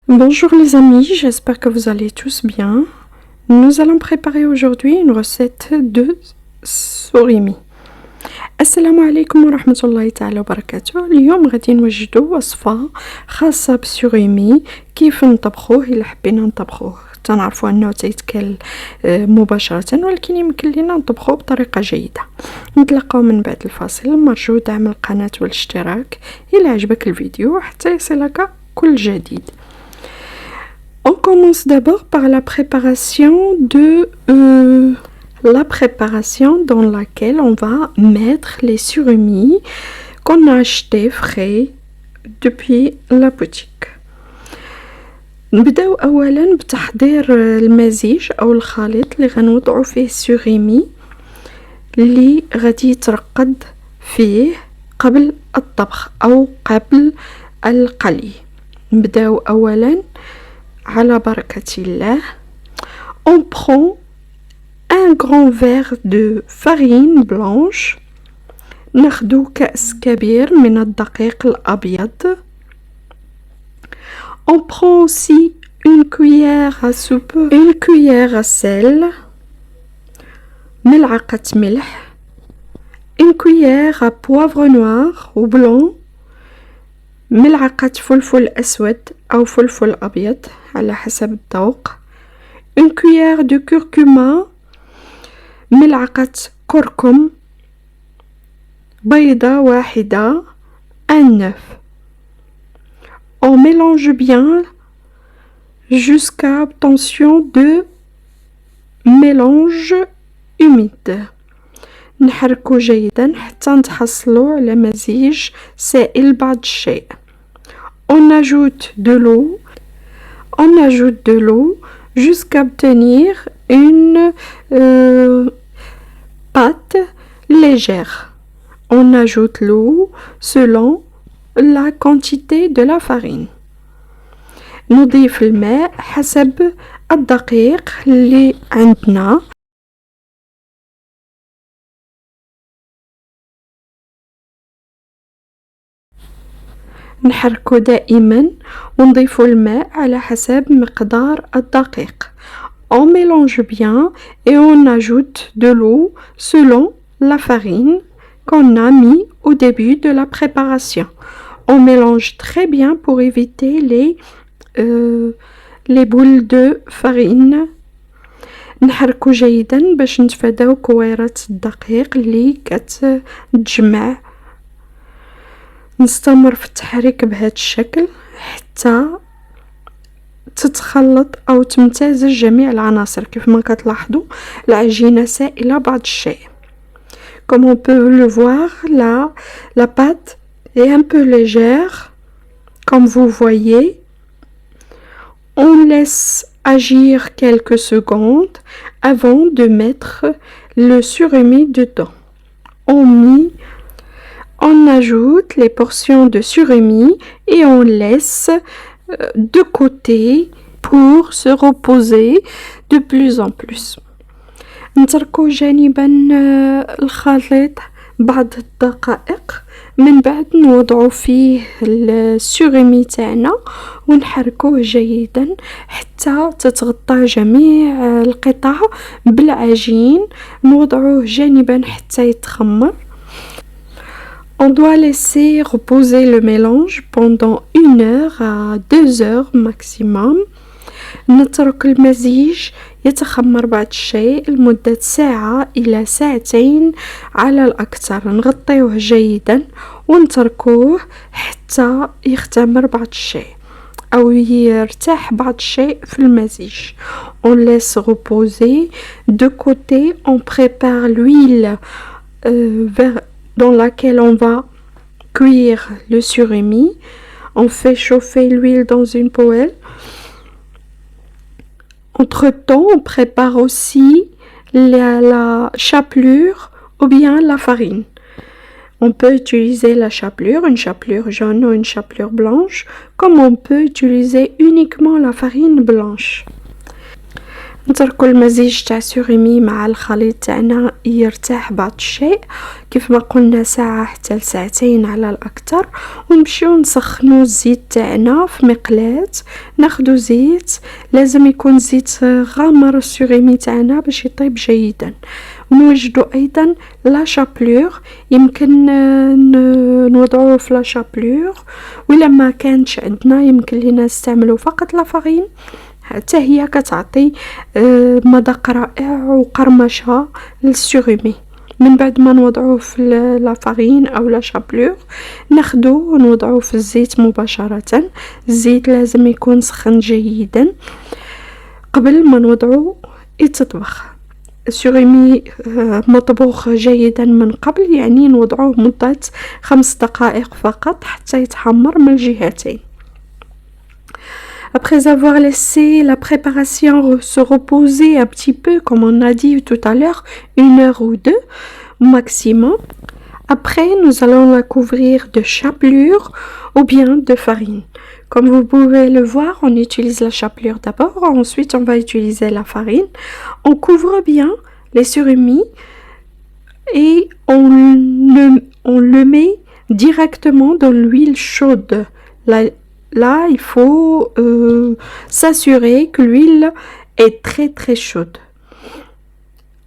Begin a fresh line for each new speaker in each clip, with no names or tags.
Bonjour les amis, j'espère que vous allez tous bien. Nous allons préparer aujourd'hui une recette de surimi. السلام عليكم ورحمة الله تعالى وبركاته. اليوم غادي نوجدوا وصفة خاصة بالسوريمي كيف نطبخوه إلا حبينا نطبخوه. تنعرفوا أنه تيتكل مباشرة، ولكن يمكن لنا نطبخوه بطريقة جيدة. نتلاقاو من بعد الفاصل. مرجو دعم القناة والاشتراك إلا عجبك الفيديو حتى يصلك كل جديد. On commence d'abord par la préparation dans laquelle on va mettre les surimi qu'on a acheté frais depuis la boutique. نبداو اولا بتحضير المزيج او الخليط اللي غنوضعو فيه السوريمي اللي غادي يترقد فيه قبل الطبخ او قبل القلي. نبداو اولا على بركة الله. On prend un grand verre de farine blanche. ناخدو كأس كبير من الدقيق الأبيض. On prend aussi une cuillère à soupe, une cuillère à sel, ملعقة ملح, une cuillère à poivre noir ou blanc, ملعقة فلفل أسود أو فلفل أبيض على حسب الذوق, une cuillère de curcuma, ملعقة كركم, بيضة واحدة, un œuf. On mélange bien jusqu'à obtention de mélange humide. نحركو جيدا حتى نتحصلوا على مزيج سائل بعض الشيء. On ajoute de l'eau jusqu'à obtenir une pâte légère. On ajoute l'eau selon la quantité de la farine. نضيف الماء حسب الدقيق اللي عندنا. نحركو دائما ونضيف الماء على حسب مقدار الدقيق. On mélange bien et on ajoute de l'eau selon la farine qu'on a mis au début de la préparation. On mélange très bien pour éviter les boules de farine. نحركو جيدا باش نتفاداو كويرات الدقيق اللي كتجمع. نستمر في التحريك بهذا الشكل حتى تتخلط او تمتزج جميع العناصر. كيف ما كتلاحظوا العجينة سائلة بعض الشيء. Comme on peut le voir là, la pâte est un peu légère, comme vous voyez. On laisse agir quelques secondes avant de mettre le surimi dedans. On ajoute les portions de surimi et on laisse de côté pour se reposer de plus en plus. نتركو جانبا الخليط بعض الدقائق. من بعد نوضعو فيه السوريمي تاعنا ونحركوه جيدا حتى تتغطى جميع القطع بالعجين. نوضعوه جانبا حتى يتخمر. On doit laisser reposer le mélange pendant 1 heure à 2 heures maximum. نترك المزيج يتخمر بعض الشيء لمدة ساعة إلى ساعتين على الأكثر. نغطيوه جيدا ونتركوه حتى يختمر بعض الشيء أو يرتاح بعض الشيء في المزيج. On laisse reposer de côté. On prépare l'huile dans laquelle on va cuire le surimi. On fait chauffer l'huile dans une poêle. Entre-temps, on prépare aussi la chapelure ou bien la farine. On peut utiliser la chapelure, une chapelure jaune ou une chapelure blanche, comme on peut utiliser uniquement la farine blanche. نتركو المزيج تاع سوريمي مع الخليط تاعنا يرتاح بعض الشيء كيف ما قلنا ساعة حتى لساعتين على الأكثر، ونمشيو نسخنو الزيت تاعنا في مقلاة. ناخدو زيت، لازم يكون زيت غامر السوريمي تاعنا باش يطيب جيدا. ونوجدو ايضا لا شابلور، يمكن نوضعوه في لا شابلور، ولا ما كانش عندنا يمكن لينا نستعملو فقط لا فارين، حتى هي كتعطي مذاق رائع وقرمشة للسوريمي. من بعد ما نوضعوه في لا فارين او لا شابلور، ناخدوه ونوضعوه في الزيت مباشرة. الزيت لازم يكون سخن جيدا قبل ما نوضعوه يتطبخ. السوريمي مطبوخ جيدا من قبل، يعني نوضعوه مدة 5 دقائق فقط حتى يتحمر من الجهتين. Après avoir laissé la préparation se reposer un petit peu, comme on a dit tout à l'heure, 1 heure ou 2 maximum. Après, nous allons la couvrir de chapelure ou bien de farine. Comme vous pouvez le voir, on utilise la chapelure d'abord, ensuite on va utiliser la farine. On couvre bien les surimi et on le met directement dans l'huile chaude. Là, il faut s'assurer que l'huile est très très chaude.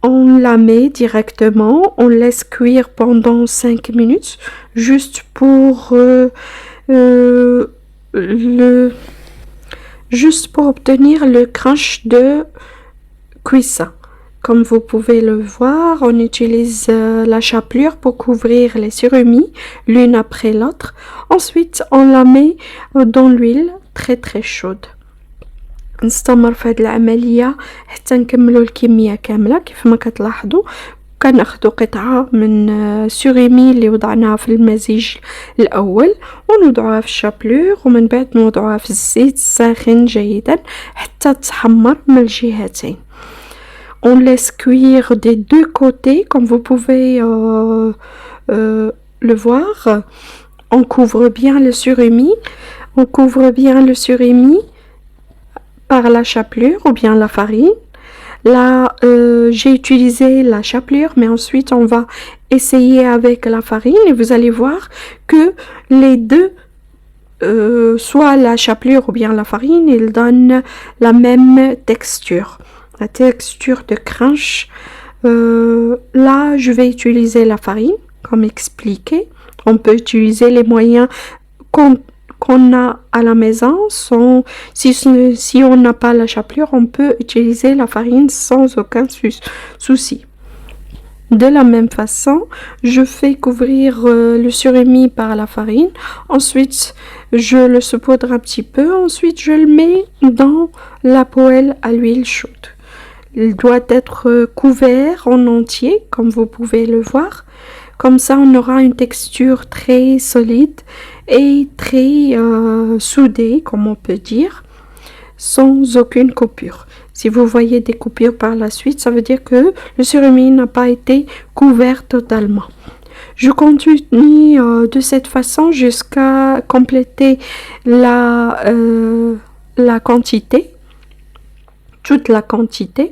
On la met directement, on laisse cuire pendant 5 minutes, juste pour obtenir le crunch de cuisson. Comme vous pouvez le voir, on utilise la chapelure pour couvrir les surimi l'une après l'autre. Ensuite, on la met dans l'huile très très chaude. نستمر في هذه العملية حتى نكملوا الكمية كاملة. كيف ما كتلاحظوا كناخدو قطعة من سوريمي اللي وضعناها في المزيج الأول ونوضعوها في الشابلور، ومن بعد نوضعوها في الزيت الساخن جيدا حتى تحمر من الجهتين. On laisse cuire des deux côtés, comme vous pouvez le voir. On couvre bien le surimi. On couvre bien le surimi par la chapelure ou bien la farine. Là, j'ai utilisé la chapelure, mais ensuite on va essayer avec la farine et vous allez voir que les deux, soit la chapelure ou bien la farine, ils donnent la même texture. La texture de crunch. Là, je vais utiliser la farine, comme expliqué. On peut utiliser les moyens qu'on a à la maison. Si on n'a pas la chapelure, on peut utiliser la farine sans aucun souci. De la même façon, je fais couvrir le surimi par la farine. Ensuite, je le saupoudre un petit peu. Ensuite, je le mets dans la poêle à l'huile chaude. Il doit être couvert en entier, comme vous pouvez le voir. Comme ça, on aura une texture très solide et très soudée, comme on peut dire, sans aucune coupure. Si vous voyez des coupures par la suite, ça veut dire que le surimi n'a pas été couvert totalement. Je continue de cette façon jusqu'à compléter la quantité, toute la quantité.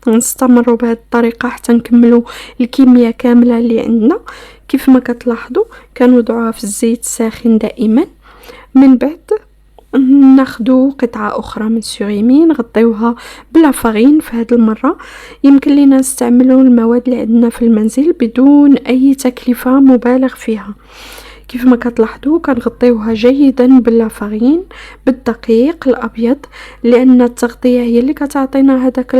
نستمروا بهذه الطريقة حتى نكملوا الكمية كاملة اللي عندنا. كيف ما كتلاحظوا كنوضعوها في الزيت ساخن دائما. من بعد ناخدو قطعة أخرى من السوريمي نغطيوها بلا فارين. في هذه المرة يمكن لنا نستعملوا المواد اللي عندنا في المنزل بدون أي تكلفة مبالغ فيها. كيف ما كتلاحظوا كنغطيوها جيدا باللافارين بالدقيق الابيض، لان التغطيه هي اللي كتعطينا هذاك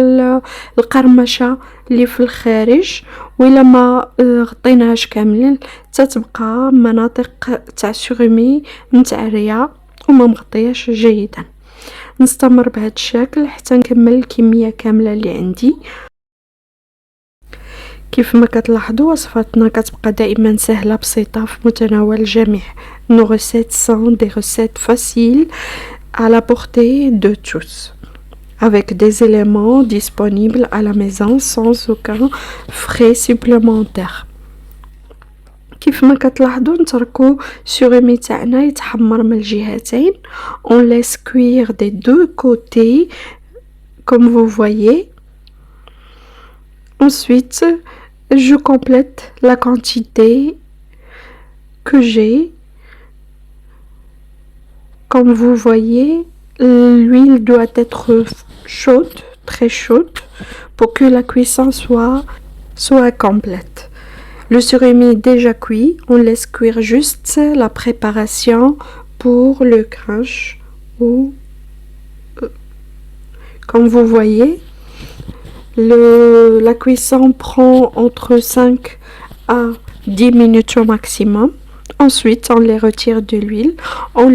القرمشه اللي في الخارج، وإلا ما غطيناهاش كاملين تتبقى مناطق تاع السوريمي متعريه وما مغطياش جيدا. نستمر بهذا الشكل حتى نكمل الكميه كامله اللي عندي. كيف ما كتلاحظوا وصفاتنا كتبقى دائما سهله بسيطه في متناول الجميع. Nos recettes sont des recettes faciles à la portée de tous, avec des éléments disponibles à la maison sans aucun frais supplémentaires. كيف ما كتلاحظوا نتركو السوريمي تاعنا يتحمر من الجهتين. On laisse cuire des deux côtés comme vous voyez. Ensuite, je complète la quantité que j'ai. Comme vous voyez, l'huile doit être chaude, très chaude, pour que la cuisson soit complète. Le surimi est déjà cuit, on laisse cuire juste la préparation pour le crunch. Comme vous voyez, la cuisson prend entre 5 à 10 minutes au maximum. Ensuite, on les retire de l'huile, on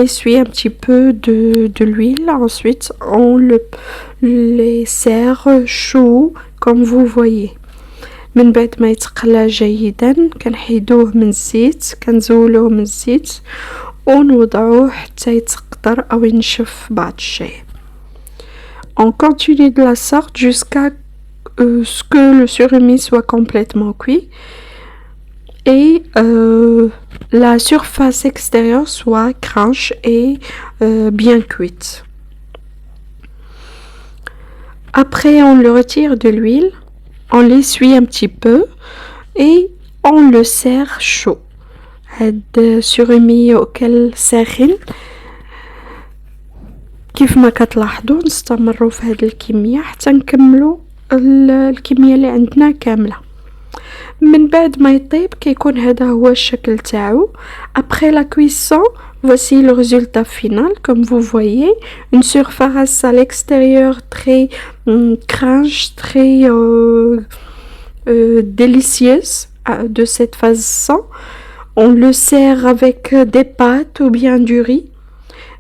essuie un petit peu de l'huile. Ensuite, on les sert chaud comme vous voyez. من بعد ما يتقلى جيدا كنحيدوه من الزيت كنزولوه من الزيت ونوضعوه حتى يتقطر أو ينشف بعض الشيء. On continue de la sorte jusqu'à ce que le surimi soit complètement cuit et la surface extérieure soit crunch et bien cuite. Après, on le retire de l'huile, on l'essuie un petit peu et on le sert chaud. هاد surimi auquel ساخن كيف ما كتلاحظوا نستمروا في هاد الكمية حتى نكملوا الكمية اللي عندنا كاملة. من بعد ما يطيب كيكون هذا هو الشكل تاعو. Après la cuisson, voici le résultat final. Comme vous voyez, une surface à l'extérieur très crunch, très délicieuse de cette façon. On le sert avec des pâtes ou bien du riz.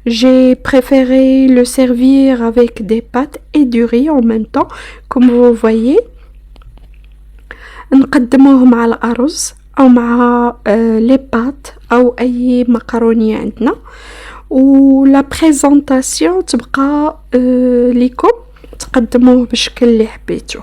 J'ai préféré le servir avec des pâtes et du riz en même temps, comme vous voyez. نقدموه مع الأرز أو مع les pâtes أو أي مقرونية عندنا. ولا بريزونطاسيون تبقى ليكم تقدموه بالشكل اللي حبيتو.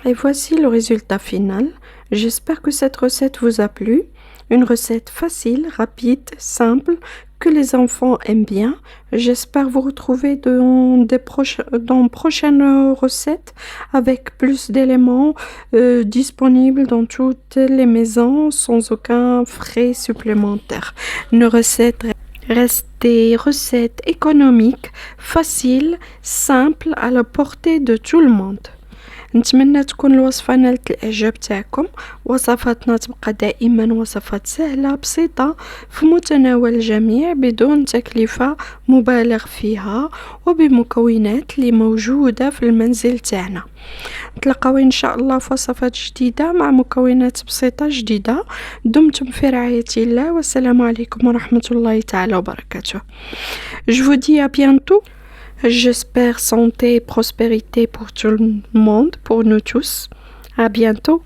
Et voici le résultat final. J'espère que cette recette vous a plu. Une recette facile, rapide, simple, que les enfants aiment bien. J'espère vous retrouver dans prochaines recettes avec plus d'éléments disponibles dans toutes les maisons sans aucun frais supplémentaires. Une recette reste des recettes économiques, faciles, simples, à la portée de tout le monde. نتمنى تكون الوصفة نالت الإعجاب تاعكم. وصفاتنا تبقى دائما وصفات سهلة بسيطة في متناول الجميع بدون تكلفة مبالغ فيها وبمكونات اللي موجودة في المنزل تاعنا. نتلاقاو إن شاء الله في وصفات جديدة مع مكونات بسيطة جديدة. دمتم في رعاية الله والسلام عليكم ورحمة الله تعالى وبركاته. Je vous dis à bientôt. J'espère santé et prospérité pour tout le monde, pour nous tous. À bientôt.